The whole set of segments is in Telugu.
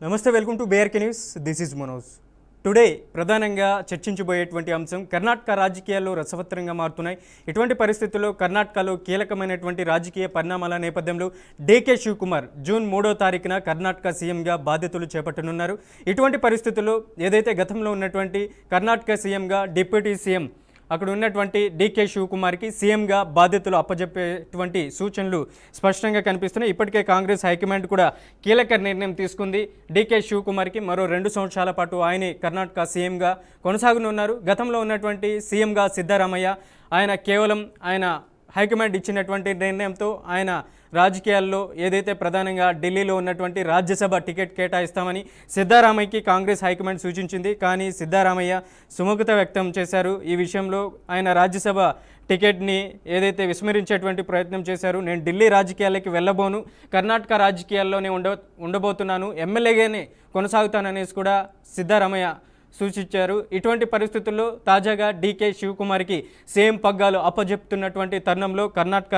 నమస్తే, welcome to BRK news. This is Manoj. Today ప్రధానంగా చర్చించబోయేటువంటి అంశం కర్ణాటక రాజకీయాల్లో రసవత్తరంగా మారుతున్నాయి. ఇటువంటి పరిస్థితుల్లో కర్ణాటకలో కీలకమైనటువంటి రాజకీయ పరిణామాల నేపథ్యంలో డీకే శివకుమార్ జూన్ 3వ తారీఖున కర్ణాటక సీఎంగా బాధ్యతలు చేపట్టనున్నారు. ఇటువంటి పరిస్థితుల్లో ఏదైతే గతంలో ఉన్నటువంటి కర్ణాటక సీఎంగా డిప్యూటీ సీఎం అక్కడ ఉన్నటువంటి డీకే శివకుమార్కి సీఎంగా బాధ్యతలు అప్పజెప్పేటువంటి సూచనలు స్పష్టంగా కనిపిస్తున్నాయి. ఇప్పటికే కాంగ్రెస్ హైకమాండ్ కూడా కీలక నిర్ణయం తీసుకుంది. డీకే శివకుమార్కి మరో 2 సంవత్సరాల పాటు ఆయనే కర్ణాటక సీఎంగా కొనసాగనున్నారు. గతంలో ఉన్నటువంటి సీఎంగా సిద్ధరామయ్య ఆయన కేవలం హైకమాండ్ ఇచ్చినటువంటి నిర్ణయంతో ఆయన రాజకీయాల్లో ఏదైతే ప్రధానంగా ఢిల్లీలో ఉన్నటువంటి రాజ్యసభ టికెట్ కేటాయిస్తామని సిద్ధరామయ్యకి కాంగ్రెస్ హైకమాండ్ సూచించింది. కానీ సిద్ధరామయ్య సుముఖత వ్యక్తం చేశారు. ఈ విషయంలో ఆయన రాజ్యసభ టికెట్ని ఏదైతే విస్మరించేటువంటి ప్రయత్నం చేశారు. నేను ఢిల్లీ రాజకీయాలకి వెళ్ళబోను, కర్ణాటక రాజకీయాల్లోనే ఉండబోతున్నాను, ఎమ్మెల్యేగానే కొనసాగుతాననేసి కూడా సిద్ధరామయ్య సూచించారు. ఇటువంటి పరిస్థితుల్లో తాజాగా డీకే శివకుమార్కి సీఎం పగ్గాలు అప్పజెప్తున్నటువంటి తరుణంలో కర్ణాటక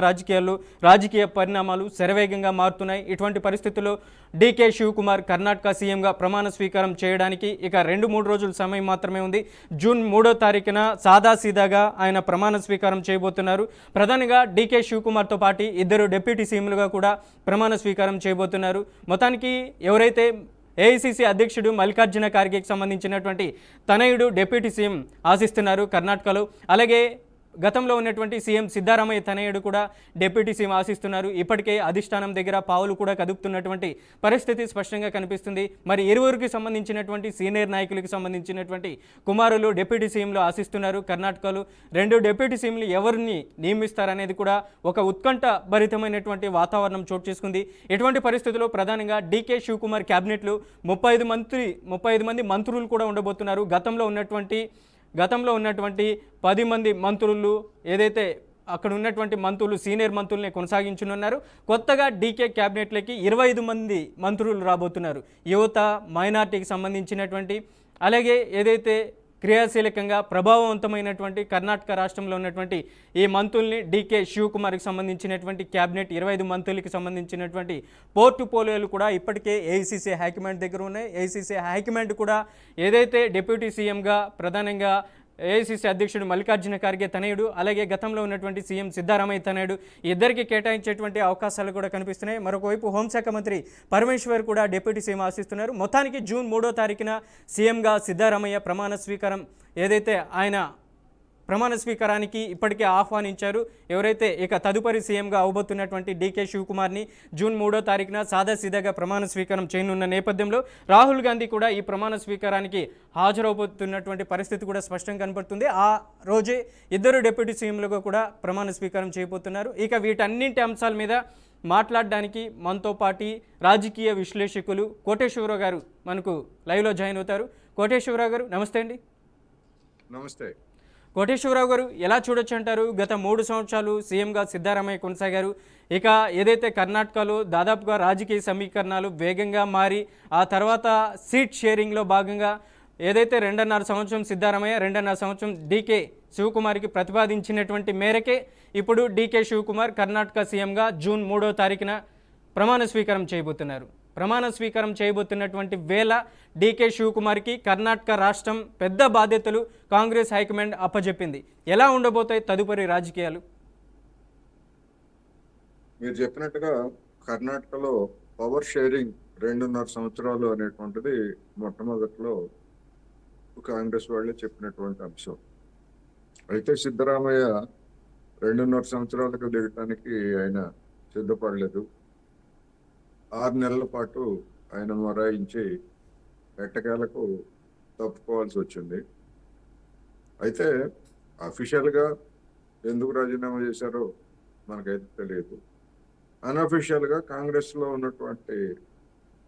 రాజకీయ పరిణామాలు శరవేగంగా మారుతున్నాయి. ఇటువంటి పరిస్థితుల్లో డీకే శివకుమార్ కర్ణాటక సీఎంగా ప్రమాణ స్వీకారం చేయడానికి ఇక 2-3 రోజుల సమయం మాత్రమే ఉంది. జూన్ 3వ తారీఖున సాదాసీదాగా ఆయన ప్రమాణ స్వీకారం చేయబోతున్నారు. ప్రధానంగా డీకే శివకుమార్తో పాటు 2 డిప్యూటీ సీఎంలుగా కూడా ప్రమాణ స్వీకారం చేయబోతున్నారు. మొత్తానికి ఎవరైతే ఏఐసీసీ అధ్యక్షుడు మల్లికార్జున ఖార్గేకి సంబంధించినటువంటి తనయుడు డిప్యూటీ సీఎం ఆశిస్తున్నారు కర్ణాటకలో. అలాగే గతంలో ఉన్నటువంటి సీఎం సిద్ధరామయ్య తనయుడు కూడా డిప్యూటీ సీఎం ఆశిస్తున్నారు. ఇప్పటికే అధిష్టానం దగ్గర పావులు కూడా కదుపుతున్నటువంటి పరిస్థితి స్పష్టంగా కనిపిస్తుంది. మరి ఇరువురికి సంబంధించినటువంటి సీనియర్ నాయకులకు సంబంధించినటువంటి కుమారులు డిప్యూటీ సీఎంలు ఆశిస్తున్నారు. కర్ణాటకలో 2 డిప్యూటీ సీఎంలు ఎవరిని నియమిస్తారనేది కూడా ఒక ఉత్కంఠ భరితమైనటువంటి వాతావరణం చోటు చేసుకుంది. ఇటువంటి పరిస్థితుల్లో ప్రధానంగా డీకే శివకుమార్ క్యాబినెట్లో 35 మంది మంత్రులు కూడా ఉండబోతున్నారు. గతంలో ఉన్నటువంటి 10 మంది మంత్రులు ఏదైతే అక్కడ ఉన్నటువంటి మంత్రులు సీనియర్ మంత్రుల్ని కొనసాగించనున్నారు. కొత్తగా డీకే క్యాబినెట్లకి 25 మంది మంత్రులు రాబోతున్నారు. యువత, మైనార్టీకి సంబంధించినటువంటి అలాగే ఏదైతే క్రియాశీలకంగా ప్రభావవంతమైనటువంటి కర్ణాటక రాష్ట్రంలో ఉన్నటువంటి ఈ మంత్రుల్ని డీకే శివకుమార్కి సంబంధించినటువంటి క్యాబినెట్ 25 మంత్రులకి సంబంధించినటువంటి పోర్టుఫోలియోలు కూడా ఇప్పటికే ఏఐసీసీ హైకమాండ్ దగ్గర ఉన్నాయి. ఏఐసీసీ హైకమాండ్ కూడా ఏదైతే డిప్యూటీ సీఎంగా ప్రధానంగా ఏఐసీసీ అధ్యక్షుడు మల్లికార్జున ఖార్గే తనయుడు అలాగే గతంలో ఉన్నటువంటి సీఎం సిద్ధరామయ్య తనయుడు ఇద్దరికి కేటాయించేటువంటి అవకాశాలు కూడా కనిపిస్తున్నాయి. మరొకవైపు హోంశాఖ మంత్రి పరమేశ్వర్ కూడా డిప్యూటీ సీఎం ఆశిస్తున్నారు. మొత్తానికి జూన్ 3వ తారీఖున సీఎంగా సిద్ధరామయ్య ప్రమాణ స్వీకారం ఏదైతే ఆయన ప్రమాణ స్వీకారానికి ఇప్పటికే ఆహ్వానించారు. ఎవరైతే ఇక తదుపరి సీఎంగా అవబోతున్నటువంటి డీకే శివకుమార్ని జూన్ 3వ తారీఖున సాదాసీదాగా ప్రమాణ స్వీకారం చేయనున్న నేపథ్యంలో రాహుల్ గాంధీ కూడా ఈ ప్రమాణ స్వీకారానికి హాజరవబోతున్నటువంటి పరిస్థితి కూడా స్పష్టంగా కనపడుతుంది. ఆ రోజే 2 డిప్యూటీ సీఎంలుగా కూడా ప్రమాణ స్వీకారం చేయబోతున్నారు. ఇక వీటన్నింటి అంశాల మీద మాట్లాడడానికి మనతో పాటు రాజకీయ విశ్లేషకులు కోటేశ్వరరావు గారు మనకు లైవ్లో జాయిన్ అవుతారు. కోటేశ్వరరావు గారు నమస్తే అండి. నమస్తే కోటేశ్వరరావు గారు, ఎలా చూడొచ్చు అంటారు? గత 3 సంవత్సరాలు సీఎంగా సిద్ధరామయ్య కొనసాగారు. ఇక ఏదైతే కర్ణాటకలో దాదాపుగా రాజకీయ సమీకరణాలు వేగంగా మారి ఆ తర్వాత సీట్ షేరింగ్లో భాగంగా ఏదైతే 2.5 సంవత్సరం సిద్ధరామయ్య 2.5 సంవత్సరం డీకే శివకుమార్కి ప్రతిపాదించినటువంటి మేరకే ఇప్పుడు డీకే శివకుమార్ కర్ణాటక సీఎంగా జూన్ 3వ తారీఖున ప్రమాణ స్వీకారం చేయబోతున్నారు. ప్రమాణ స్వీకారం చేయబోతున్నటువంటి వేళ డీకే శివకుమార్కి కర్ణాటక రాష్ట్రం పెద్ద బాధ్యతలు కాంగ్రెస్ హైకమాండ్ అప్పజెప్పింది. ఎలా ఉండబోతాయి తదుపరి రాజకీయాలు? మీరు చెప్పినట్టుగా కర్ణాటకలో పవర్ షేరింగ్ 2.5 సంవత్సరాలు అనేటువంటిది మొట్టమొదట్లో కాంగ్రెస్ వాళ్ళే చెప్పినటువంటి అంశం. అయితే సిద్ధరామయ్య 2.5 సంవత్సరాలకు దిగటానికి ఆయన సిద్ధపడలేదు. 6 నెలల పాటు ఆయన మొరాయించి ఎట్టకేలకు తప్పుకోవాల్సి వచ్చింది. అయితే అఫీషియల్గా ఎందుకు రాజీనామా చేశారో మనకైతే తెలియదు. అన్అఫీషియల్గా కాంగ్రెస్లో ఉన్నటువంటి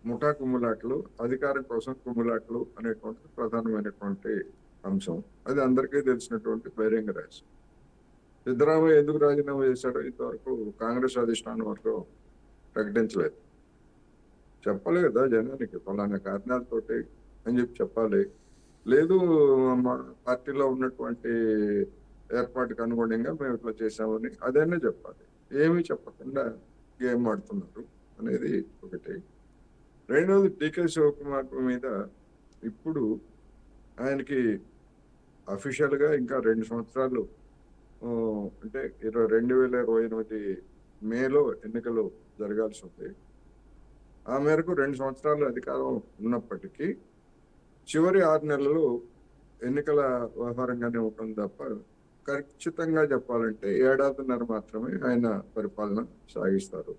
ముఠా కుమ్ములాట్లు, అధికారం కోసం కుమ్ములాట్లు అనేటువంటి ప్రధానమైనటువంటి అంశం. అది అందరికీ తెలిసినటువంటి బహిరంగ రహస్యం. సిద్ధరామయ్య ఎందుకు రాజీనామా చేశాడో ఇంతవరకు కాంగ్రెస్ అధిష్టానం వరకు ప్రకటించలేదు. చెప్పాలి కదా జనానికి, ఫలానా కారణాలతోటి అని చెప్పాలి. లేదు మా పార్టీలో ఉన్నటువంటి ఏర్పాటుకు అనుగుణంగా మేము ఇట్లా చేసామని అదైనా చెప్పాలి. ఏమీ చెప్పకుండా గేమ్ ఆడుతున్నారు అనేది ఒకటి. రెండవది డికే శివకుమార్ మీద ఇప్పుడు ఆయనకి అఫీషియల్ గా ఇంకా 2 సంవత్సరాలు అంటే 2028 మేలో ఎన్నికలు జరగాల్సి ఉంది. ఆ మేరకు 2 సంవత్సరాలు అధికారం ఉన్నప్పటికీ చివరి 6 నెలలు ఎన్నికల వ్యవహారంగానే ఉంటుంది తప్ప ఖచ్చితంగా చెప్పాలంటే 1.5 ఏళ్ల మాత్రమే ఆయన పరిపాలన సాగిస్తారు.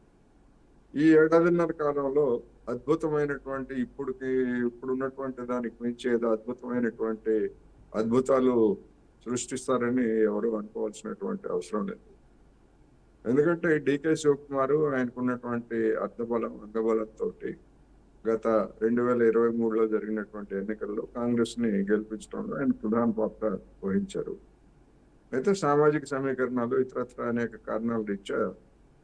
ఈ 1.5 ఏళ్ల కాలంలో అద్భుతమైనటువంటి ఇప్పుడున్నటువంటి దానికి మించి ఏదో అద్భుతమైనటువంటి అద్భుతాలు సృష్టిస్తారని ఎవరు అనుకోవాల్సినటువంటి అవసరం లేదు. ఎందుకంటే డికే శివకుమార్ ఆయనకున్నటువంటి అర్థబలం అంగబలంతో గత 2023లో జరిగినటువంటి ఎన్నికల్లో కాంగ్రెస్ ని గెలిపించడంలో ఆయన ప్రధాన పాత్ర వహించారు. అయితే సామాజిక సమీకరణాలు ఇతరత్ర అనేక కారణాల రీత్యా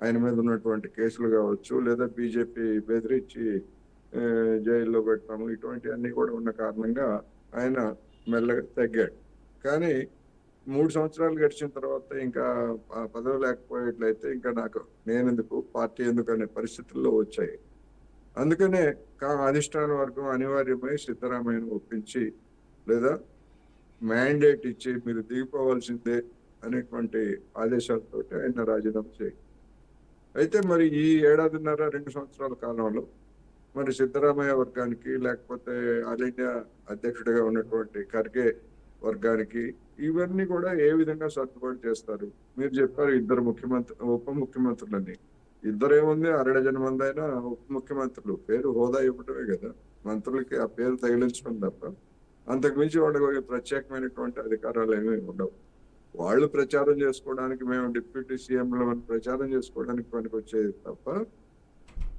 ఆయన మీద ఉన్నటువంటి కేసులు కావచ్చు, లేదా బీజేపీ బెదిరించి జైల్లో పెట్టడము, ఇటువంటివన్నీ కూడా ఉన్న కారణంగా ఆయన మెల్లగా తగ్గాడు. కానీ 3 సంవత్సరాలు గడిచిన తర్వాత ఇంకా ఆ పదవి లేకపోయేట్లయితే ఇంకా నేనెందుకు, పార్టీ ఎందుకు అనే పరిస్థితుల్లో వచ్చాయి. అందుకనే అధిష్టాన వర్గం అనివార్యమై సిద్ధరామయ్యను ఒప్పించి లేదా మ్యాండేట్ ఇచ్చి మీరు దిగిపోవాల్సిందే అనేటువంటి ఆదేశాలతో ఆయన రాజీనామా చేయి. అయితే మరి ఈ 1.5-2 సంవత్సరాల కాలంలో మరి సిద్ధరామయ్య వర్గానికి, లేకపోతే ఆల్ ఇండియా అధ్యక్షుడిగా ఉన్నటువంటి ఖర్గే వర్గానికి ఇవన్నీ కూడా ఏ విధంగా సర్దుబాటు చేస్తారు? మీరు చెప్పారు 2 ఉప ముఖ్యమంత్రులని. ఇద్దరేముంది, 6 మంది అయినా ఉప ముఖ్యమంత్రులు పేరు హోదా ఇవ్వటమే కదా, మంత్రులకి ఆ పేరు తగిలించడం తప్ప అంతకుమించి వాళ్ళకి ప్రత్యేకమైనటువంటి అధికారాలు ఏమీ ఉండవు. వాళ్ళు ప్రచారం చేసుకోవడానికి, మేము డిప్యూటీ సీఎంలు ప్రచారం చేసుకోవడానికి పనికొచ్చేది తప్ప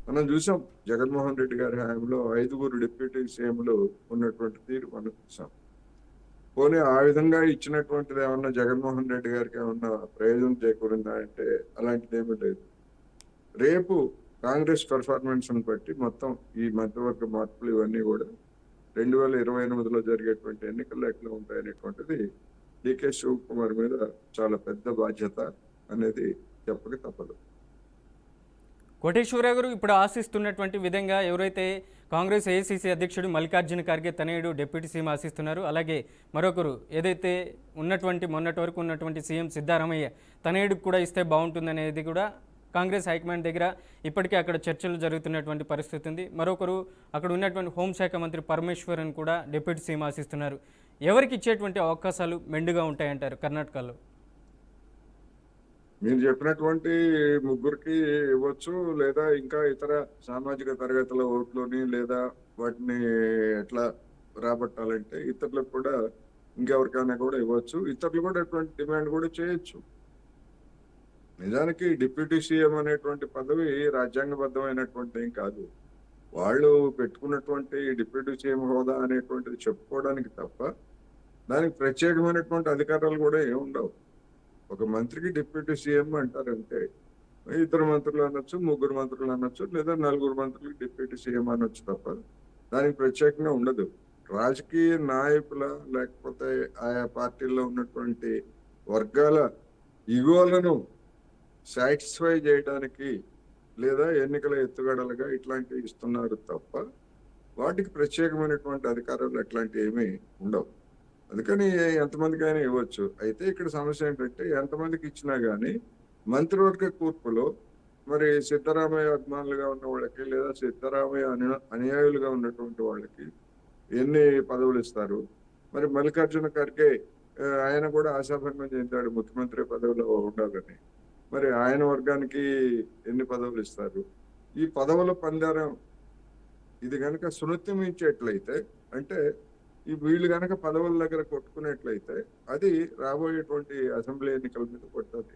మనం చూసాం. జగన్మోహన్ రెడ్డి గారి హయాంలో 5 డిప్యూటీ సీఎంలు ఉన్నటువంటి తీరు మనం చూసాం. పోనీ ఆ విధంగా ఇచ్చినటువంటిది ఏమన్నా జగన్మోహన్ రెడ్డి గారికి ఏమన్నా ప్రయోజనం చేకూరిందా అంటే అలాంటిది ఏమీ లేదు. రేపు కాంగ్రెస్ పెర్ఫార్మెన్స్ బట్టి మొత్తం ఈ మధ్యవర్గ మార్పులు ఇవన్నీ కూడా 2028లో జరిగేటువంటి ఎన్నికల్లో ఎట్లా ఉంటాయనేటువంటిది డికే శివకుమార్ మీద చాలా పెద్ద బాధ్యత అనేది చెప్పక తప్పదు. కోటేశ్వరరావు గారు, ఇప్పుడు ఆశిస్తున్నటువంటి విధంగా ఎవరైతే కాంగ్రెస్ ఏఐసీసీ అధ్యక్షుడు మల్లికార్జున ఖర్గే తనయుడు డిప్యూటీ సీఎం ఆశిస్తున్నారు, అలాగే మరొకరు ఏదైతే మొన్నటి వరకు ఉన్నటువంటి సీఎం సిద్ధరామయ్య తనయుడికి కూడా ఇస్తే బాగుంటుందనేది కూడా కాంగ్రెస్ హైకమాండ్ దగ్గర ఇప్పటికే అక్కడ చర్చలు జరుగుతున్నటువంటి పరిస్థితి ఉంది. మరొకరు అక్కడ ఉన్నటువంటి హోంశాఖ మంత్రి పరమేశ్వరన్ కూడా డిప్యూటీ సీఎం ఆశిస్తున్నారు. ఎవరికి ఇచ్చేటువంటి అవకాశాలు మెండుగా ఉంటాయంటారు కర్ణాటకలో? మీరు చెప్పినటువంటి ముగ్గురికి ఇవ్వచ్చు, లేదా ఇంకా ఇతర సామాజిక తరగతుల ఓట్లని లేదా వాటిని ఎట్లా రాబట్టాలంటే ఇతరులకు కూడా ఇంకెవరికైనా కూడా ఇవ్వచ్చు. ఇతరులు కూడా అటువంటి డిమాండ్ కూడా చేయొచ్చు. నిజానికి డిప్యూటీ సీఎం అనేటువంటి పదవి రాజ్యాంగబద్ధమైనటువంటి ఏం కాదు. వాళ్ళు పెట్టుకున్నటువంటి డిప్యూటీ సీఎం హోదా అనేటువంటిది చెప్పుకోవడానికి తప్ప దానికి ప్రత్యేకమైనటువంటి అధికారాలు కూడా ఏమి ఉండవు. ఒక మంత్రికి డిప్యూటీ సీఎం అంటారంటే 2 మంత్రులు అనొచ్చు, 3 మంత్రులు అనొచ్చు, లేదా 4 మంత్రులకు డిప్యూటీ సీఎం అనొచ్చు తప్ప దానికి ప్రత్యేకంగా ఉండదు. రాజకీయ నాయకుల లేకపోతే ఆయా పార్టీల్లో ఉన్నటువంటి వర్గాల ఇగోలను సాటిస్ఫై చేయడానికి లేదా ఎన్నికల ఎత్తుగడలుగా ఇట్లాంటివి ఇస్తున్నారు తప్ప వాటికి ప్రత్యేకమైనటువంటి అధికారాలు అట్లాంటివి ఏమీ ఉండవు. అందుకని ఎంతమందికైనా ఇవ్వచ్చు. అయితే ఇక్కడ సమస్య ఏంటంటే ఎంతమందికి ఇచ్చినా కానీ మంత్రివర్గ కూర్పులో మరి సిద్ధరామయ్య అభిమానులుగా ఉన్న వాళ్ళకి లేదా సిద్ధరామయ్య అనుయాయులుగా ఉన్నటువంటి వాళ్ళకి ఎన్ని పదవులు ఇస్తారు? మరి మల్లికార్జున ఖర్గే ఆయన కూడా ఆశాభంగం చెందాడు ముఖ్యమంత్రి పదవిలో ఉండాలని. మరి ఆయన వర్గానికి ఎన్ని పదవులు ఇస్తారు? ఈ పదవుల పందారం ఇది కనుక సున్నితమించేట్లయితే, అంటే ఈ వీళ్ళు కనుక పదవుల దగ్గర కొట్టుకునేట్లయితే అది రాబోయేటువంటి అసెంబ్లీ ఎన్నికల మీద పడుతుంది.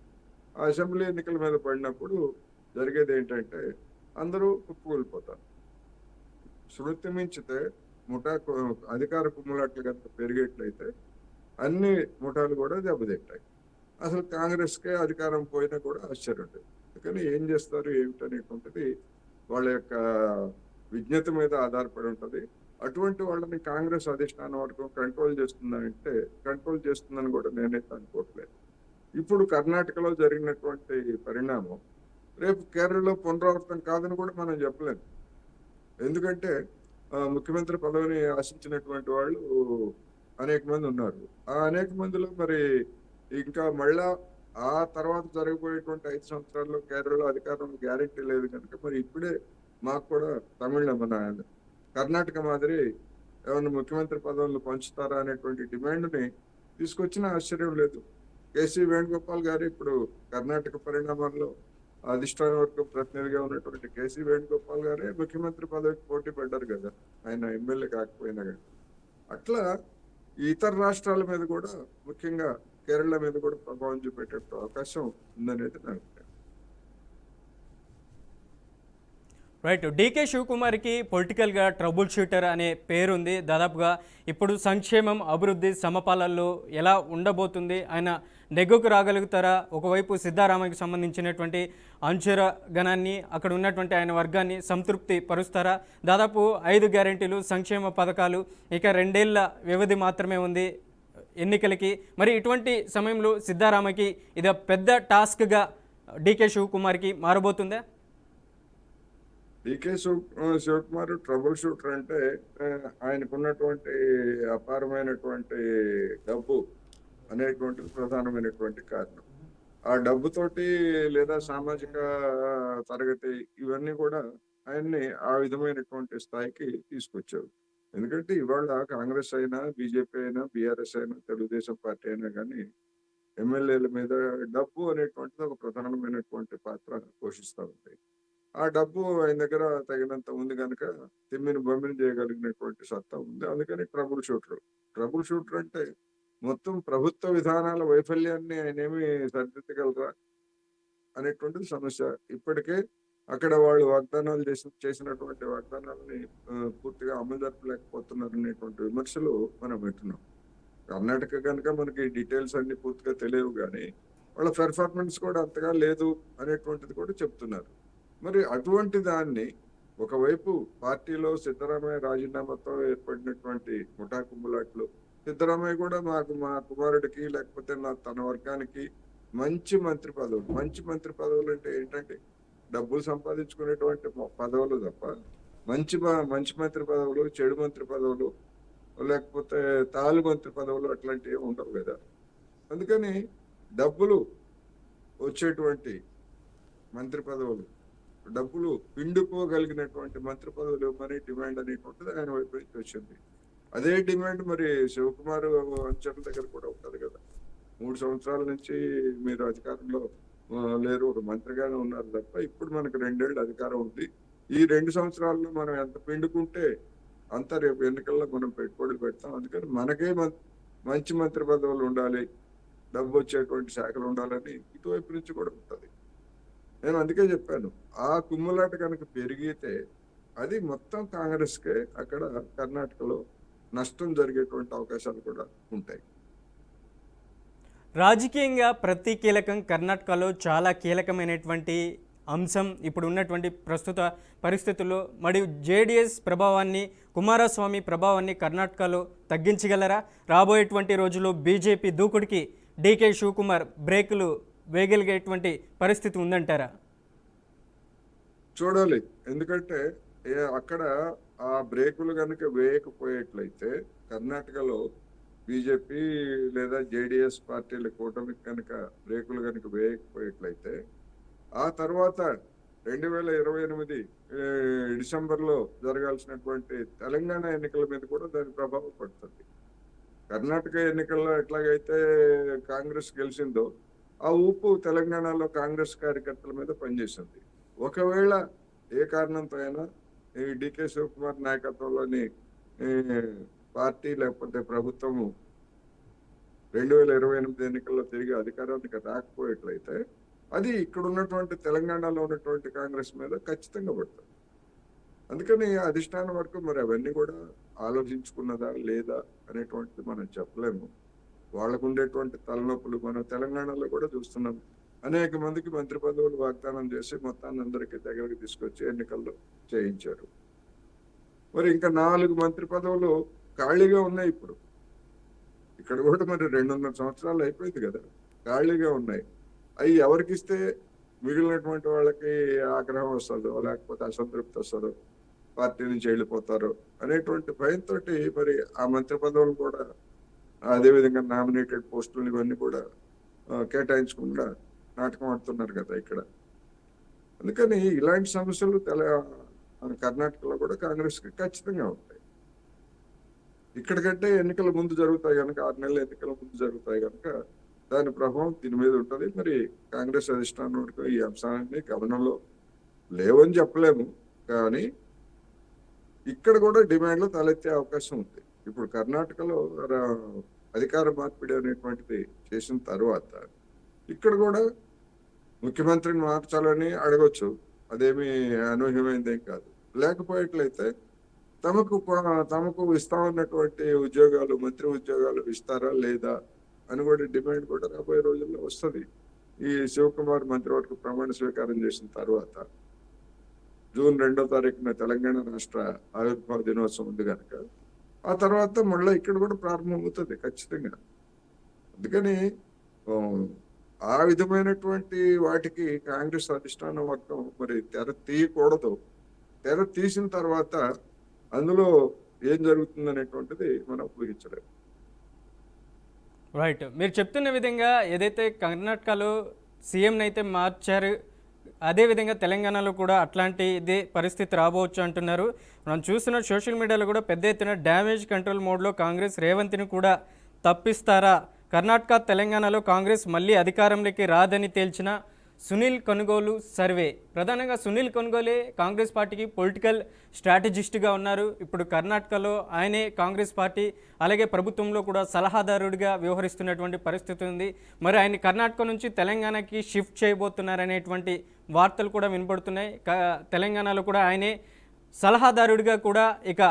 ఆ అసెంబ్లీ ఎన్నికల మీద పడినప్పుడు జరిగేది ఏంటంటే అందరూ కుప్పకూలిపోతారు. సున్నితమించితే అధికార కుమ్ములాట్లు కనుక పెరిగేట్లయితే అన్ని ముఠాలు కూడా దెబ్బతింటాయి. అసలు కాంగ్రెస్కే అధికారం పోయినా కూడా ఆశ్చర్యం లేదు. అందుకని ఏం చేస్తారు ఏమిటనేటువంటిది వాళ్ళ యొక్క విజ్ఞత మీద ఆధారపడి ఉంటుంది. అటువంటి వాళ్ళని కాంగ్రెస్ అధిష్టానం వరకు కంట్రోల్ చేస్తుందంటే కంట్రోల్ చేస్తుందని కూడా నేనైతే అనుకోవట్లేదు. ఇప్పుడు కర్ణాటకలో జరిగినటువంటి పరిణామం రేపు కేరళలో పునరావృతం కాదని కూడా మనం చెప్పలేము. ఎందుకంటే ముఖ్యమంత్రి పదవిని ఆశించినటువంటి వాళ్ళు అనేక మంది ఉన్నారు. ఆ అనేక మందిలో మరి ఇంకా మళ్ళా ఆ తర్వాత జరగబోయేటువంటి 5 సంవత్సరాల్లో కేరళలో అధికారం గ్యారెంటీ లేదు కనుక మరి ఇప్పుడే మాకు కూడా మన కర్ణాటక మాదిరి ఏమన్నా ముఖ్యమంత్రి పదవులను పంచుతారా అనేటువంటి డిమాండ్‌ని తీసుకొచ్చినా ఆశ్చర్యం లేదు. కేసీ వేణుగోపాల్ గారు ఇప్పుడు కర్ణాటక పరిణామాల్లో అధిష్టాన వర్గం ప్రతినిధిగా ఉన్నటువంటి కేసీ వేణుగోపాల్ గారే ముఖ్యమంత్రి పదవికి పోటీ పడ్డారు కదా! ఆయన ఎమ్మెల్యే కాకపోయినా గాని. అట్లా ఈ ఇతర రాష్ట్రాల మీద కూడా ముఖ్యంగా కేరళ మీద కూడా ప్రభావం చూపేట అవకాశం ఉందనేది నా అభిప్రాయం. రైట్. డీకే శివకుమార్కి పొలిటికల్గా ట్రబుల్ షూటర్ అనే పేరుంది. దాదాపుగా ఇప్పుడు సంక్షేమం, అభివృద్ధి, సమపాలనలో ఎలా ఉండబోతుంది, ఆయన నెగ్గుకు రాగలుగుతారా, ఒకవైపు సిద్ధారామయ్యకి సంబంధించినటువంటి అంచుర గణాన్ని, అక్కడ ఉన్నటువంటి ఆయన వర్గాన్ని సంతృప్తి పరుస్తారా? దాదాపు 5 గ్యారెంటీలు, సంక్షేమ పథకాలు, ఇక 2 ఏళ్ల వ్యవధి మాత్రమే ఉంది ఎన్నికలకి. మరి ఇటువంటి సమయంలో సిద్ధారామయ్యకి ఇది పెద్ద టాస్క్గా డీకే శివకుమార్కి మారబోతుందా? డీకే శివకుమార్ ట్రబుల్ షూటర్ అంటే ఆయనకున్నటువంటి అపారమైనటువంటి డబ్బు అనేటువంటిది ప్రధానమైనటువంటి కారణం. ఆ డబ్బుతోటి లేదా సామాజిక తరగతి ఇవన్నీ కూడా ఆయన్ని ఆ విధమైనటువంటి స్థాయికి తీసుకొచ్చారు. ఎందుకంటే ఇవాళ కాంగ్రెస్ అయినా, బీజేపీ అయినా, బీఆర్ఎస్ అయినా, తెలుగుదేశం పార్టీ అయినా కానీ ఎమ్మెల్యేల మీద డబ్బు అనేటువంటిది ఒక ప్రధానమైనటువంటి పాత్ర పోషిస్తూ ఉంది. ఆ డబ్బు ఆయన దగ్గర తగినంత ఉంది కనుక తిమ్మిని బమ్మిని చేయగలిగినటువంటి సత్తా ఉంది. అందుకని ట్రబుల్ షూటర్. ట్రబుల్ షూటర్ అంటే మొత్తం ప్రభుత్వ విధానాల వైఫల్యాన్ని ఆయనేమి సరిదిద్దగలరా అనేటువంటిది సమస్య. ఇప్పటికే అక్కడ వాళ్ళు వాగ్దానాలు చేసినటువంటి వాగ్దానాలని పూర్తిగా అమలు జరపలేకపోతున్నారు అనేటువంటి విమర్శలు మనం వింటున్నాం. కర్ణాటక కనుక మనకి డీటెయిల్స్ అన్ని పూర్తిగా తెలియవు కానీ వాళ్ళ పెర్ఫార్మెన్స్ కూడా అంతగా లేదు అనేటువంటిది కూడా చెప్తున్నారు. మరి అటువంటి దాన్ని ఒకవైపు పార్టీలో సిద్ధరామయ్య రాజీనామాతో ఏర్పడినటువంటి ముఠా కుమ్ములాట్లు, సిద్ధరామయ్య కూడా మా కుమారుడికి లేకపోతే తన వర్గానికి మంచి మంత్రి పదవులు అంటే ఏంటంటే డబ్బులు సంపాదించుకునేటువంటి పదవులు తప్ప మంచి మంత్రి పదవులు, చెడు మంత్రి పదవులు, లేకపోతే తాలు మంత్రి పదవులు అట్లాంటివి ఉండవు కదా. అందుకని డబ్బులు వచ్చేటువంటి మంత్రి పదవులు, డబ్బులు పిండుకోగలిగినటువంటి మంత్రి పదవులు ఇవ్వమని డిమాండ్ అనేటువంటిది ఆయన వైపు నుంచి వచ్చింది. అదే డిమాండ్ మరి శివకుమార్ అంచర్ల దగ్గర కూడా ఉంటది కదా. 3 సంవత్సరాల నుంచి మీరు అధికారంలో లేరు, ఒక మంత్రిగానే ఉన్నారు తప్ప ఇప్పుడు మనకు 2 ఏళ్ళు అధికారం ఉంది. ఈ 2 సంవత్సరాల్లో మనం ఎంత పిండుకుంటే అంత రేపు ఎన్నికల్లో మనం పెట్టుబడులు పెడతాం. అందుకని మనకే మంచి మంత్రి పదవులు ఉండాలి, డబ్బు వచ్చేటువంటి శాఖలు ఉండాలని ఇటువైపు నుంచి కూడా ఉంటుంది. నేను అందుకే చెప్పాను, ఆ కుమ్ములాట కనుక పెరిగితే అది మొత్తం కాంగ్రెస్కే అక్కడ కర్ణాటకలో నష్టం జరిగేటువంటి అవకాశాలు కూడా ఉంటాయి. రాజకీయంగా ప్రతి కీలకం కర్ణాటకలో చాలా కీలకమైనటువంటి అంశం ఇప్పుడు ఉన్నటువంటి ప్రస్తుత పరిస్థితుల్లో. మరియు జేడీఎస్ ప్రభావాన్ని, కుమారస్వామి ప్రభావాన్ని కర్ణాటకలో తగ్గించగలరా? రాబోయేటువంటి రోజుల్లో బీజేపీ దూకుడికి డీకే శివకుమార్ బ్రేకులు వేయగలిగేటువంటి పరిస్థితి ఉందంటారా? చూడాలి. ఎందుకంటే అక్కడ ఆ బ్రేకులు కనుక వేయకపోయేట్లయితే కర్ణాటకలో బీజేపీ లేదా జేడీఎస్ పార్టీల కూటమికి కనుక బ్రేకులు కనుక వేయకపోయేట్లయితే ఆ తర్వాత 2028 డిసెంబర్లో జరగాల్సినటువంటి తెలంగాణ ఎన్నికల మీద కూడా దాని ప్రభావం పడుతుంది. కర్ణాటక ఎన్నికల్లో ఎట్లాగైతే కాంగ్రెస్ గెలిచిందో ఆ ఊపు తెలంగాణలో కాంగ్రెస్ కార్యకర్తల మీద పనిచేసింది. ఒకవేళ ఏ కారణంతో అయినా ఈ డీకే శివకుమార్ నాయకత్వంలోని పార్టీ లేకపోతే ప్రభుత్వము 2028 ఎన్నికల్లో తిరిగి అధికారానికి రాకపోయేట్లయితే అది ఇక్కడ ఉన్నటువంటి తెలంగాణలో ఉన్నటువంటి కాంగ్రెస్ మీద ఖచ్చితంగా పడుతుంది. అందుకని అధిష్టానం వరకు మరి అవన్నీ కూడా ఆలోచించుకున్నదా లేదా అనేటువంటిది మనం చెప్పలేము. వాళ్ళకు ఉండేటువంటి తలనొప్పులు మనం తెలంగాణలో కూడా చూస్తున్నాం. అనేక మందికి మంత్రి పదవులు వాగ్దానం చేసి మొత్తాన్ని అందరికీ దగ్గరికి తీసుకొచ్చి ఎన్నికల్లో చేయించారు. మరి ఇంకా 4 మంత్రి పదవులు ఖాళీగా ఉన్నాయి. ఇప్పుడు ఇక్కడ కూడా మరి 2.5 సంవత్సరాలు అయిపోయింది కదా, ఖాళీగా ఉన్నాయి. అవి ఎవరికి ఇస్తే మిగిలినటువంటి వాళ్ళకి ఆగ్రహం వస్తుందో లేకపోతే అసంతృప్తి వస్తుందో పార్టీ నుంచి వెళ్ళిపోతారో అనేటువంటి భయంతో మరి ఆ మంత్రి పదవులు కూడా అదేవిధంగా నామినేటెడ్ పోస్టులు ఇవన్నీ కూడా కేటాయించకుండా నాటకం ఆడుతున్నారు కదా ఇక్కడ. అందుకని ఇలాంటి సమస్యలు కర్ణాటకలో కూడా కాంగ్రెస్ కి ఖచ్చితంగా ఉంటాయి. ఇక్కడికంటే ఎన్నికల ముందు జరుగుతాయి కనుక, 6 నెలల ఎన్నికల ముందు జరుగుతాయి కనుక దాని ప్రభావం దీని మీద ఉంటుంది. మరి కాంగ్రెస్ అధిష్టానం వరకు ఈ అంశాన్ని గమనంలో లేవని చెప్పలేము, కానీ ఇక్కడ కూడా డిమాండ్లు తలెత్తే అవకాశం ఉంది. ఇప్పుడు కర్ణాటకలో అధికార మార్పిడి అనేటువంటిది చేసిన తర్వాత ఇక్కడ కూడా ముఖ్యమంత్రిని మార్చాలని అడగొచ్చు, అదేమి అనూహ్యమైనదేం కాదు. లేకపోయేట్లయితే తమకు ఇస్తామన్నటువంటి ఉద్యోగాలు, మంత్రి ఉద్యోగాలు ఇస్తారా లేదా అని కూడా డిమాండ్ కూడా రాబోయే రోజుల్లో వస్తుంది. ఈ శివకుమార్ మంత్రివర్గ ప్రమాణ స్వీకారం చేసిన తర్వాత జూన్ 2వ తారీఖున తెలంగాణ రాష్ట్ర ఆవిర్భావ దినోత్సవం ఉంది కనుక ఆ తర్వాత మళ్ళీ ఇక్కడ కూడా ప్రారంభమవుతుంది ఖచ్చితంగా. అందుకని ఆ విధమైనటువంటి వాటికి కాంగ్రెస్ అధిష్టానం వర్గం మరి తెర తీయకూడదు. తెర తీసిన తర్వాత అందులో ఏం జరుగుతుంది అనేటువంటిది మనం ఊహించలేము. రైట్, మీరు చెప్తున్న విధంగా ఏదైతే కర్ణాటకలో సీఎంని అయితే మార్చారు, అదేవిధంగా తెలంగాణలో కూడా అట్లాంటి ఇదే పరిస్థితి రాబోవచ్చు అంటున్నారు. మనం చూస్తున్న సోషల్ మీడియాలో కూడా పెద్ద ఎత్తున డ్యామేజ్ కంట్రోల్ మోడ్లో కాంగ్రెస్ రేవంత్ని కూడా తప్పిస్తారా, కర్ణాటక తెలంగాణలో కాంగ్రెస్ మళ్ళీ అధికారంలోకి రాదని తేల్చిన సునీల్ కొనుగోలు సర్వే. ప్రధానంగా సునీల్ కొనుగోలే కాంగ్రెస్ పార్టీకి పొలిటికల్ స్ట్రాటజిస్ట్గా ఉన్నారు. ఇప్పుడు కర్ణాటకలో ఆయనే కాంగ్రెస్ పార్టీ అలాగే ప్రభుత్వంలో కూడా సలహాదారుడిగా వ్యవహరిస్తున్నటువంటి పరిస్థితి ఉంది. మరి ఆయన కర్ణాటక నుంచి తెలంగాణకి షిఫ్ట్ చేయబోతున్నారనేటువంటి వార్తలు కూడా వినపడుతున్నాయి. తెలంగాణలో కూడా ఆయనే సలహాదారుడిగా కూడా ఇక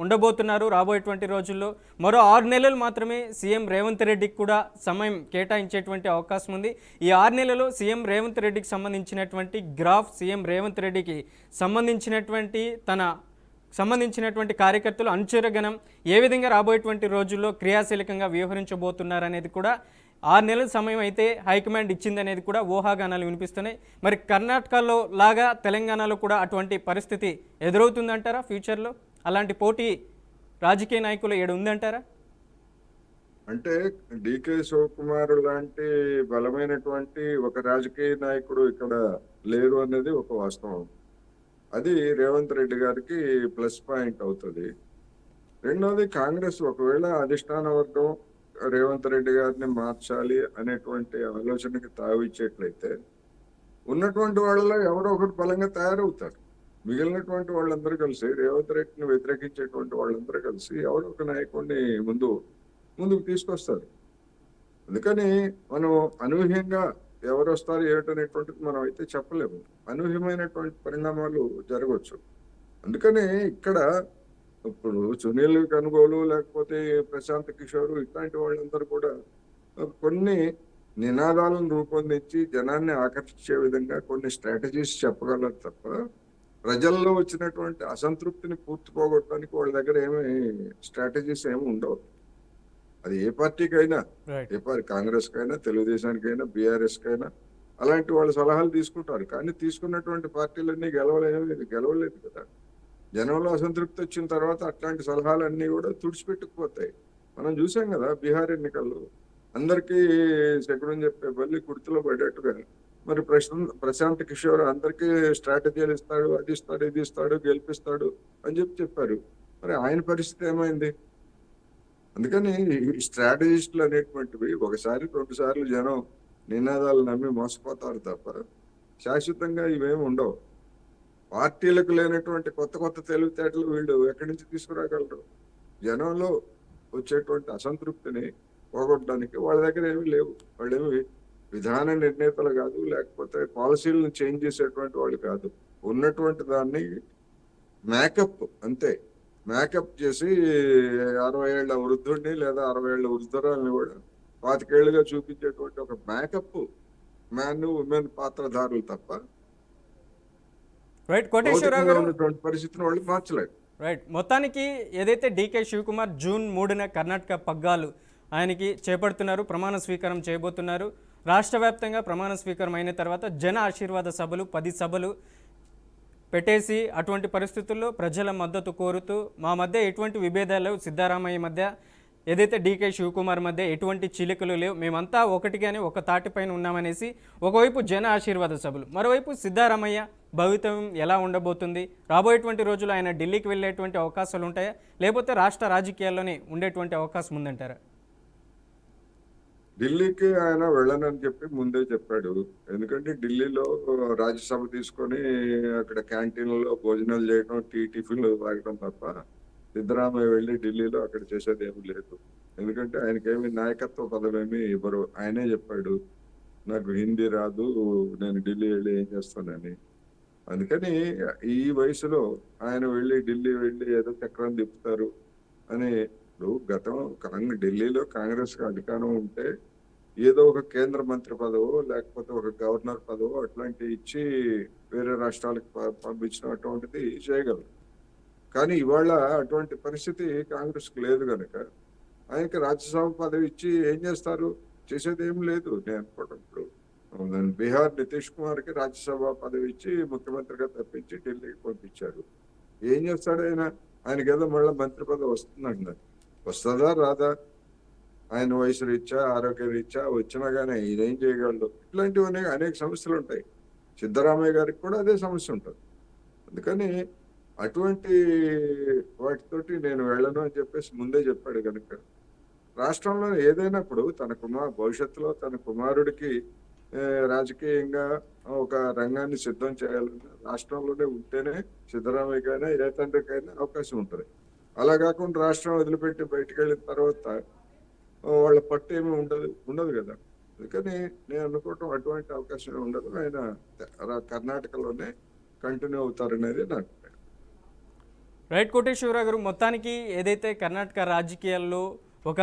ఉండబోతున్నారు రాబోయేటువంటి రోజుల్లో. మరో 6 నెలలు మాత్రమే సీఎం రేవంత్ రెడ్డికి కూడా సమయం కేటాయించేటువంటి అవకాశం ఉంది. ఈ 6 నెలలో సీఎం రేవంత్ రెడ్డికి సంబంధించినటువంటి గ్రాఫ్, సీఎం రేవంత్ రెడ్డికి సంబంధించినటువంటి కార్యకర్తలు అనుచరగణం ఏ విధంగా రాబోయేటువంటి రోజుల్లో క్రియాశీలకంగా వ్యవహరించబోతున్నారనేది కూడా 6 నెలల సమయం అయితే హైకమాండ్ ఇచ్చిందనేది కూడా ఊహాగానాలు వినిపిస్తున్నాయి. మరి కర్ణాటకలో లాగా తెలంగాణలో కూడా అటువంటి పరిస్థితి ఎదురవుతుందంటారా ఫ్యూచర్లో? అలాంటి పోటీ రాజకీయ నాయకులు ఏడు ఉందంటారా? అంటే డికే శివకుమార్ లాంటి బలమైనటువంటి ఒక రాజకీయ నాయకుడు ఇక్కడ లేరు అనేది ఒక వాస్తవం. అది రేవంత్ రెడ్డి గారికి ప్లస్ పాయింట్ అవుతుంది. రెండవది, కాంగ్రెస్ ఒకవేళ అధిష్టాన వర్గం రేవంత్ రెడ్డి గారిని మార్చాలి అనేటువంటి ఆలోచనకి తావిచ్చేట్లయితే ఉన్నటువంటి వాళ్ళలో ఎవరో ఒకరు బలంగా తయారవుతారు. మిగిలినటువంటి వాళ్ళందరూ కలిసి, రేవంత్ రెడ్డిని వ్యతిరేకించేటువంటి వాళ్ళందరూ కలిసి ఎవరో ఒక నాయకుడిని ముందుకు తీసుకొస్తారు. అందుకని మనం అనూహ్యంగా ఎవరు వస్తారు ఏమిటనేటువంటిది మనం అయితే చెప్పలేము. అనూహ్యమైనటువంటి పరిణామాలు జరగవచ్చు. అందుకని ఇక్కడ ఇప్పుడు సునీల్ కొనుగోలు లేకపోతే ప్రశాంత్ కిషోర్ ఇట్లాంటి వాళ్ళందరూ కూడా కొన్ని నినాదాలను రూపొందించి జనాన్ని ఆకర్షించే విధంగా కొన్ని స్ట్రాటజీస్ చెప్పగలరు తప్ప ప్రజల్లో వచ్చినటువంటి అసంతృప్తిని పూర్తి పోగొట్టడానికి వాళ్ళ దగ్గర స్ట్రాటజీస్ ఏమి ఉండవు. అది ఏ పార్టీకైనా, కాంగ్రెస్ కైనా, తెలుగుదేశానికైనా, బీఆర్ఎస్ కైనా అలాంటి వాళ్ళ సలహాలు తీసుకుంటారు. కానీ తీసుకున్నటువంటి పార్టీలన్నీ గెలవలేదు కదా. జనంలో అసంతృప్తి వచ్చిన తర్వాత అట్లాంటి సలహాలన్నీ కూడా తుడిచిపెట్టుకుపోతాయి. మనం చూసాం కదా బీహార్ ఎన్నికల్లో అందరికీ శకునం చెప్పే బల్లి కుర్తిలో పడేట్టుగా మరి ప్రశాంత్ కిషోర్ అందరికీ స్ట్రాటజీలు ఇస్తాడు, అది ఇస్తాడు, ఇది ఇస్తాడు, గెలిపిస్తాడు అని చెప్పారు. మరి ఆయన పరిస్థితి ఏమైంది? అందుకని ఈ స్ట్రాటజిస్టులు అనేటువంటివి ఒకసారి 2 సార్లు జనం నినాదాలు నమ్మి మోసపోతారు తప్ప శాశ్వతంగా ఇవేమి ఉండవు. పార్టీలకు లేనటువంటి కొత్త తెలివితేటలు వీళ్ళు ఎక్కడి నుంచి తీసుకురాగలరు? జనంలో వచ్చేటువంటి అసంతృప్తిని పోగొట్టడానికి వాళ్ళ దగ్గర ఏమీ లేవు. వాళ్ళేమి విధాన నిర్ణేతలు కాదు, లేకపోతే పాలసీలను చేంజ్ చేసేటువంటి వాళ్ళు కాదు. ఉన్నటువంటి దాన్ని మేకప్ అంతే, మేకప్ చేసి 60 ఏళ్ల వృద్ధుడిని లేదా 60 ఏళ్ల వృద్ధురాలని కూడా 25 ఏళ్లుగా చూపించేటువంటి ఒక మేకప్ మ్యాన్ ఉమెన్ పాత్రధారులు తప్ప ఉన్నటువంటి పరిస్థితిని వాళ్ళు మార్చలేదు. రైట్, మొత్తానికి ఏదైతే డీకే శివకుమార్ జూన్ 3న కర్ణాటక పగ్గాలు ఆయనకి చేపడుతున్నారు, ప్రమాణ స్వీకారం చేయబోతున్నారు. రాష్ట్ర వ్యాప్తంగా ప్రమాణ స్వీకారం అయిన తర్వాత జన ఆశీర్వాద సభలు 10 సభలు పెట్టేసి అటువంటి పరిస్థితుల్లో ప్రజల మద్దతు కోరుతూ మా మధ్య ఎటువంటి విభేదాలు సిద్ధరామయ్య మధ్య ఏదైతే డీకే శివకుమార్ మధ్య ఎటువంటి చిలికలు లేవు, మేమంతా ఒకటిగానే ఒక తాటిపైన ఉన్నామనేసి ఒకవైపు జన ఆశీర్వాద సభలు, మరోవైపు సిద్ధరామయ్య భవితవ్యం ఎలా ఉండబోతుంది, రాబోయేటువంటి రోజులు ఆయన ఢిల్లీకి వెళ్ళేటువంటి అవకాశాలు ఉంటాయా, లేకపోతే రాష్ట్ర రాజకీయాల్లోనే ఉండేటువంటి అవకాశం ఉందంటారా? ఢిల్లీకి ఆయన వెళ్ళనని చెప్పి ముందే చెప్పాడు. ఎందుకంటే ఢిల్లీలో రాజ్యసభ తీసుకొని అక్కడ క్యాంటీన్లలో భోజనాలు చేయడం, టిఫిన్లు తాగడం తప్ప సిద్ధరామయ్య వెళ్ళి ఢిల్లీలో అక్కడ చేసేది ఏమీ లేదు. ఎందుకంటే ఆయనకేమి నాయకత్వ పదవేమి ఇవ్వరు. ఆయనే చెప్పాడు, నాకు హిందీ రాదు, నేను ఢిల్లీ వెళ్ళి ఏం చేస్తానని. అందుకని ఈ వయసులో ఆయన వెళ్ళి ఢిల్లీ వెళ్ళి ఏదో చక్రం తిప్పుతారు అని. ఇప్పుడు ఢిల్లీలో కాంగ్రెస్ అధికారం ఉంటే ఏదో ఒక కేంద్ర మంత్రి పదవో లేకపోతే ఒక గవర్నర్ పదవో అట్లాంటి ఇచ్చి వేరే రాష్ట్రాలకు పంపించడం అటువంటిది చేయగలరు. కానీ ఇవాళ అటువంటి పరిస్థితి కాంగ్రెస్కి లేదు కనుక ఆయనకి రాజ్యసభ పదవి ఇచ్చి ఏం చేస్తారు? చేసేది ఏం లేదు. నేను అనుకోవడం ఇప్పుడు బీహార్ నితీష్ కుమార్కి రాజ్యసభ పదవి ఇచ్చి ముఖ్యమంత్రిగా తప్పించి ఢిల్లీకి పంపించారు. ఏం చేస్తాడు ఆయన? ఆయనకి ఏదో మళ్ళీ మంత్రి పదవి వస్తుందంటున్నారు. వస్తుందా రాదా? ఆయన వయసు రీత్యా, ఆరోగ్య రీత్యా వచ్చినా కానీ ఇదేం చేయగలడు? ఇట్లాంటివన్నీ అనేక సమస్యలు ఉంటాయి. సిద్ధరామయ్య గారికి కూడా అదే సమస్య ఉంటుంది. అందుకని అటువంటి వాటితోటి నేను వెళ్ళను అని చెప్పేసి ముందే చెప్పాడు కనుక రాష్ట్రంలో ఏదైనప్పుడు భవిష్యత్తులో తన కుమారుడికి రాజకీయంగా ఒక రంగాన్ని సిద్ధం చేయాలన్నా రాష్ట్రంలోనే ఉంటేనే సిద్ధరామయ్య కైనా ఏ తండ్రికైనా అవకాశం ఉంటుంది. అలా కాకుండా రాష్ట్రం వదిలిపెట్టి బయటకు వెళ్ళిన తర్వాత వాళ్ళ పట్టు ఏమీ ఉండదు కదా. అందుకని నేను అనుకోవటం అటువంటి అవకాశం ఉండదు. ఆయన కర్ణాటకలోనే కంటిన్యూ అవుతారనేది నా అభిప్రాయం. రైట్ కోటేశ్వరరావు గారు, మొత్తానికి ఏదైతే కర్ణాటక రాజకీయాల్లో ఒక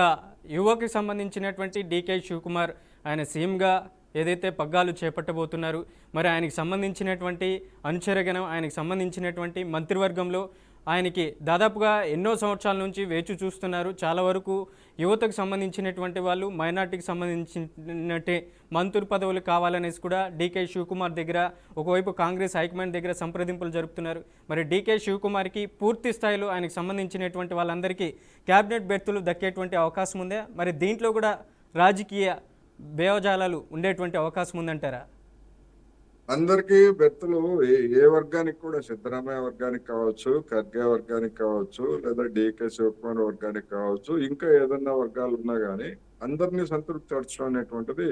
యువకి సంబంధించినటువంటి డీకే శివకుమార్ ఆయన సీఎంగా ఏదైతే పగ్గాలు చేపట్టబోతున్నారు, మరి ఆయనకి సంబంధించినటువంటి అనుచరగణం, ఆయనకి సంబంధించినటువంటి మంత్రివర్గంలో ఆయనకి దాదాపుగా ఎన్నో సంవత్సరాల నుంచి వేచి చూస్తున్నారు. చాలా వరకు యువతకు సంబంధించినటువంటి వాళ్ళు, మైనార్టీకి సంబంధించినట్టే మంత్రి పదవులు కావాలనేసి కూడా డీకే శివకుమార్ దగ్గర ఒకవైపు కాంగ్రెస్ హైకమాండ్ దగ్గర సంప్రదింపులు జరుపుతున్నారు. మరి డీకే శివకుమార్కి పూర్తి స్థాయిలో ఆయనకు సంబంధించినటువంటి వాళ్ళందరికీ క్యాబినెట్ బెర్తులు దక్కేటువంటి అవకాశం ఉందా? మరి దీంట్లో కూడా రాజకీయ భేవజాలాలు ఉండేటువంటి అవకాశం ఉందంటారా? అందరికీ బెర్తులు ఏ వర్గానికి కూడా, సిద్ధరామయ్య వర్గానికి కావచ్చు, ఖర్గే వర్గానికి కావచ్చు, లేదా డీకే శివకుమార్ వర్గానికి కావచ్చు, ఇంకా ఏదన్నా వర్గాలు ఉన్నా కానీ అందరినీ సంతృప్తి పరచడం అనేటువంటిది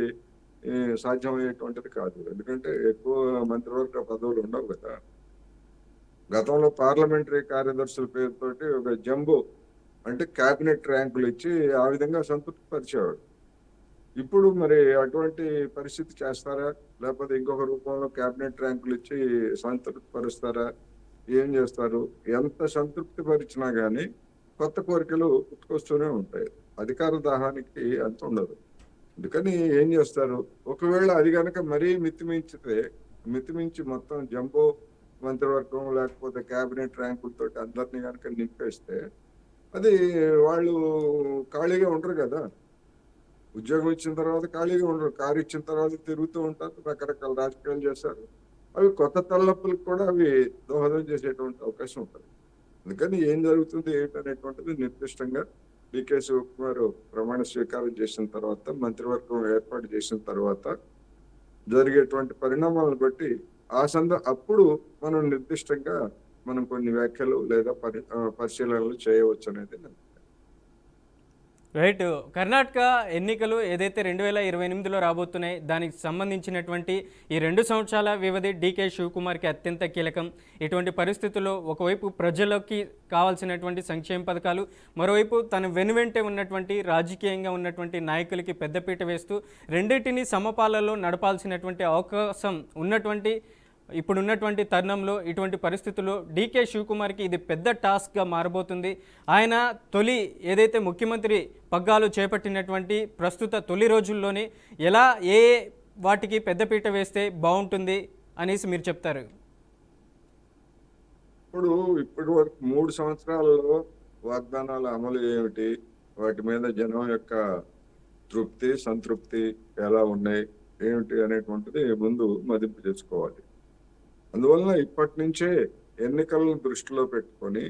సాధ్యమయ్యేటువంటిది కాదు. ఎందుకంటే ఎక్కువ మంత్రివర్గ పదవులు ఉండవు కదా. గతంలో పార్లమెంటరీ కార్యదర్శుల పేరుతోటి ఒక జంబో అంటే క్యాబినెట్ ర్యాంకులు ఇచ్చి ఆ విధంగా సంతృప్తి పరిచేవాడు. ఇప్పుడు మరి అటువంటి పరిస్థితి చేస్తారా? లేకపోతే ఇంకొక రూపంలో క్యాబినెట్ ర్యాంకులు ఇచ్చి సంతృప్తి పరుస్తారా? ఏం చేస్తారు? ఎంత సంతృప్తి పరిచినా కానీ కొత్త కోరికలు పుట్టుకొస్తూనే ఉంటాయి. అధికార దాహానికి అంత ఉండదు. అందుకని ఏం చేస్తారు? ఒకవేళ అది కనుక మరీ మితిమించి మొత్తం జంబో మంత్రివర్గం లేకపోతే క్యాబినెట్ ర్యాంకులతో అందరినీ కనుక నింపేస్తే అది వాళ్ళు ఖాళీగా ఉండరు కదా. ఉద్యోగం ఇచ్చిన తర్వాత ఖాళీగా ఉండరు. కారు ఇచ్చిన తర్వాత తిరుగుతూ ఉంటారు, రకరకాల రాజకీయాలు చేస్తారు. అవి కొత్త తలనొప్పులకు కూడా అవి దోహదం చేసేటువంటి అవకాశం ఉంటుంది. అందుకని ఏం జరుగుతుంది ఏంటనేటువంటిది నిర్దిష్టంగా డీకే శివకుమార్ ప్రమాణ స్వీకారం చేసిన తర్వాత, మంత్రివర్గం ఏర్పాటు చేసిన తర్వాత జరిగేటువంటి పరిణామాలను బట్టి అప్పుడు మనం నిర్దిష్టంగా కొన్ని వ్యాఖ్యలు లేదా పరిశీలనలు చేయవచ్చు అనేది రైట్. కర్ణాటక ఎన్నికలు ఏదైతే 2028లో రాబోతున్నాయి, దానికి సంబంధించినటువంటి ఈ 2 సంవత్సరాల వ్యవధి డీకే శివకుమార్కి అత్యంత కీలకం. ఇటువంటి పరిస్థితుల్లో ఒకవైపు ప్రజలకి కావాల్సినటువంటి సంక్షేమ పథకాలు, మరోవైపు తన వెనువెంటే ఉన్నటువంటి రాజకీయంగా ఉన్నటువంటి నాయకులకి పెద్దపీట వేస్తూ రెండింటినీ సమపాలలో నడపాల్సినటువంటి అవకాశం ఉన్నటువంటి ఇప్పుడున్నటువంటి తరుణంలో ఇటువంటి పరిస్థితుల్లో డీకే శివకుమార్కి ఇది పెద్ద టాస్క్గా మారబోతుంది. ఆయన ఏదైతే ముఖ్యమంత్రి పగ్గాలు చేపట్టినటువంటి ప్రస్తుత తొలి రోజుల్లోనే ఎలా వాటికి పెద్దపీట వేస్తే బాగుంటుంది అనేసి మీరు చెప్తారు? ఇప్పటి వరకు 3 సంవత్సరాలలో వాగ్దానాల అమలు ఏమిటి, వాటి మీద జనం యొక్క తృప్తి సంతృప్తి ఎలా ఉన్నాయి ఏమిటి అనేటువంటిది ముందు మదింపు చేసుకోవాలి. అందువలన ఇప్పటి నుంచే ఎన్నికలను దృష్టిలో పెట్టుకొని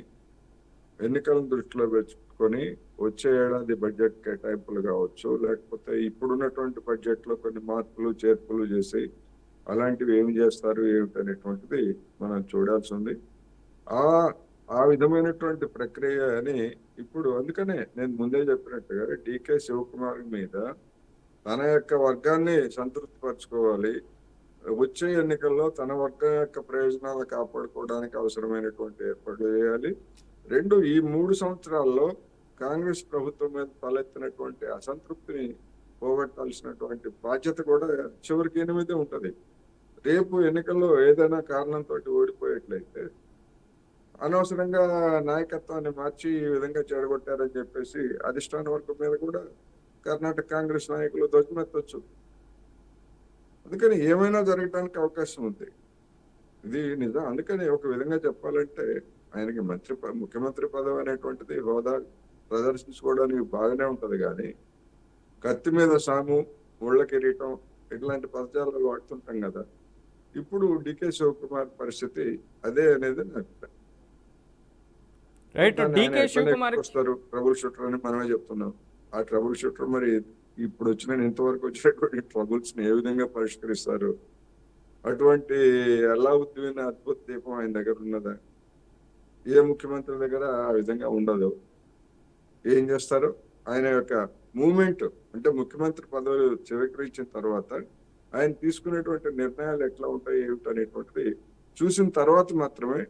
వచ్చే ఏడాది బడ్జెట్ కేటాయింపులు కావచ్చు, లేకపోతే ఇప్పుడున్నటువంటి బడ్జెట్ లో కొన్ని మార్పులు చేర్పులు చేసి అలాంటివి ఏమి చేస్తారు ఏమిటనేటువంటిది మనం చూడాల్సి ఉంది. ఆ ఆ విధమైనటువంటి ప్రక్రియ అని ఇప్పుడు, అందుకనే నేను ముందే చెప్పినట్టుగా డికే శివకుమార్ మీద తన యొక్క వర్గాన్ని సంతృప్తి పరచుకోవాలి, వచ్చే ఎన్నికల్లో తన వర్గం యొక్క ప్రయోజనాలు కాపాడుకోవడానికి అవసరమైనటువంటి ఏర్పాట్లు చేయాలి. రెండు, ఈ 3 సంవత్సరాల్లో కాంగ్రెస్ ప్రభుత్వం మీద తలెత్తినటువంటి అసంతృప్తిని పోగొట్టాల్సినటువంటి బాధ్యత కూడా చివరికి ఈయన మీదే ఉంటది. రేపు ఎన్నికల్లో ఏదైనా కారణంతో ఓడిపోయేట్లయితే అనవసరంగా నాయకత్వాన్ని మార్చి ఈ విధంగా చెడగొట్టారని చెప్పేసి అధిష్టాన వర్గం మీద కూడా కర్ణాటక కాంగ్రెస్ నాయకులు ధ్వజమెత్తొచ్చు. అందుకని ఏమైనా జరగడానికి అవకాశం ఉంది, ఇది నిజం. అందుకని ఒక విధంగా చెప్పాలంటే ఆయనకి ముఖ్యమంత్రి పదవి అనేటువంటిది హోదా ప్రదర్శించుకోవడానికి బాగానే ఉంటది, కానీ కత్తి మీద సాము, ముళ్ళ కిరీటం ఇట్లాంటి పదజాలాలు వాడుతుంటాం కదా. ఇప్పుడు డికే శివకుమార్ పరిస్థితి అదే అనేది నా అభిప్రాయం. రైట్. కానీ ఆయన డికే ఎట్లా శివకుమార్ వస్తారు ట్రబుల్ షూటర్ అని మనమే చెప్తున్నాం. ఆ ట్రబుల్ షూటర్ మరి ఇప్పుడు ఇంతవరకు వచ్చినటువంటి ట్రబుల్స్ ని ఏ విధంగా పరిష్కరిస్తారు? అటువంటి అల్లావుద్దీన్ అద్భుత దీపం ఆయన దగ్గర ఉన్నదా? ఏ ముఖ్యమంత్రి దగ్గర ఆ విధంగా ఉండదు. ఏం చేస్తారు? ఆయన యొక్క మూమెంట్ అంటే ముఖ్యమంత్రి పదవి స్వీకరించిన తర్వాత ఆయన తీసుకునేటువంటి నిర్ణయాలు ఎట్లా ఉంటాయి ఏమిటి అనేటువంటిది చూసిన తర్వాత మాత్రమే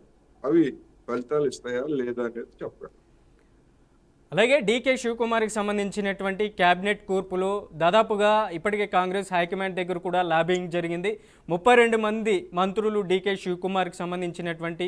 అవి ఫలితాలు ఇస్తాయా లేదా అనేది చెప్పగలం. అలాగే డీకే శివకుమార్కి సంబంధించినటువంటి క్యాబినెట్ కూర్పులో దాదాపుగా ఇప్పటికే కాంగ్రెస్ హైకమాండ్ దగ్గర కూడా లాబింగ్ జరిగింది. 32 మంది మంత్రులు డీకే శివకుమార్కి సంబంధించినటువంటి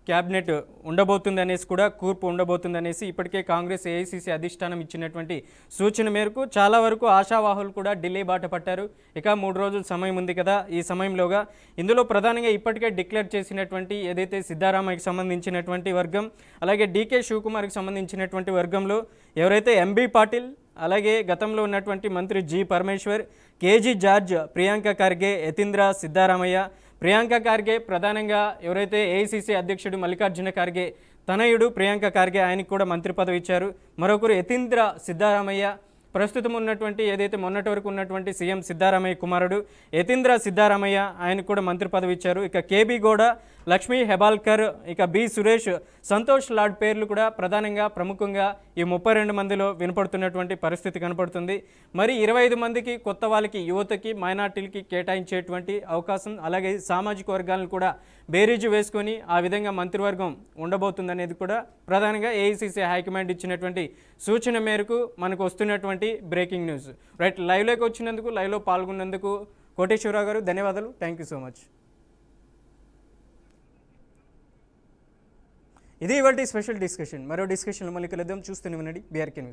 క్యాబినెట్ ఉండబోతుంది అనేసి కూడా కూర్పు ఉండబోతుంది అనేసి ఇప్పటికే కాంగ్రెస్ ఏఐసిసి అధిష్టానం ఇచ్చినటువంటి సూచన మేరకు చాలా వరకు ఆశావాహులు కూడా ఢిల్లీ బాట పట్టారు. ఇక 3 రోజుల సమయం ఉంది కదా, ఈ సమయంలోగా ఇందులో ప్రధానంగా ఇప్పటికే డిక్లేర్ చేసినటువంటి ఏదైతే సిద్ధారామయ్యకి సంబంధించినటువంటి వర్గం, అలాగే డీకే శివకుమార్కి సంబంధించినటువంటి వర్గంలో ఎవరైతే ఎంబీ పాటిల్, అలాగే గతంలో ఉన్నటువంటి మంత్రి G Parameshwar, K J George, Priyanka Kharge, Yathindra Siddaramaiah, Priyanka Kharge ప్రధానంగా ఎవరైతే ఏఐసిసి అధ్యక్షుడు మల్లికార్జున ఖార్గే తనయుడు ప్రియాంక ఖార్గే, ఆయనకు కూడా మంత్రి పదవి ఇచ్చారు. మరొకరు యతీంద్ర సిద్ధారామయ్య, ప్రస్తుతం ఉన్నటువంటి ఏదైతే మొన్నటి వరకు ఉన్నటువంటి సీఎం సిద్ధారామయ్య కుమారుడు యతీంద్ర సిద్ధారామయ్య, ఆయనకు కూడా మంత్రి పదవి ఇచ్చారు. ఇక కేబీ గౌడ, లక్ష్మీ హెబాల్కర్, ఇక బి సురేష్, సంతోష్ లాడ్ పేర్లు కూడా ప్రధానంగా ప్రముఖంగా ఈ 32 మందిలో వినపడుతున్నటువంటి పరిస్థితి కనపడుతుంది. మరి 25 మందికి కొత్త వాళ్ళకి, యువతకి, మైనార్టీలకి కేటాయించేటువంటి అవకాశం, అలాగే సామాజిక వర్గాలను కూడా బేరీజు వేసుకొని ఆ విధంగా మంత్రివర్గం ఉండబోతుందనేది కూడా ప్రధానంగా ఏఐసిసి హైకమాండ్ ఇచ్చినటువంటి సూచన మేరకు మనకు వస్తున్నటువంటి బ్రేకింగ్ న్యూస్. రైట్, లైవ్లోకి వచ్చినందుకు, లైవ్లో పాల్గొన్నందుకు కోటేశ్వరరావు గారు ధన్యవాదాలు. Thank you so much. ఇది ఇవాల్టి స్పెషల్ డిస్కషన్. మరో డిస్కషన్లో మళ్ళీ కలుద్దాం. చూస్తూనే ఉండండి బీఆర్కే న్యూస్.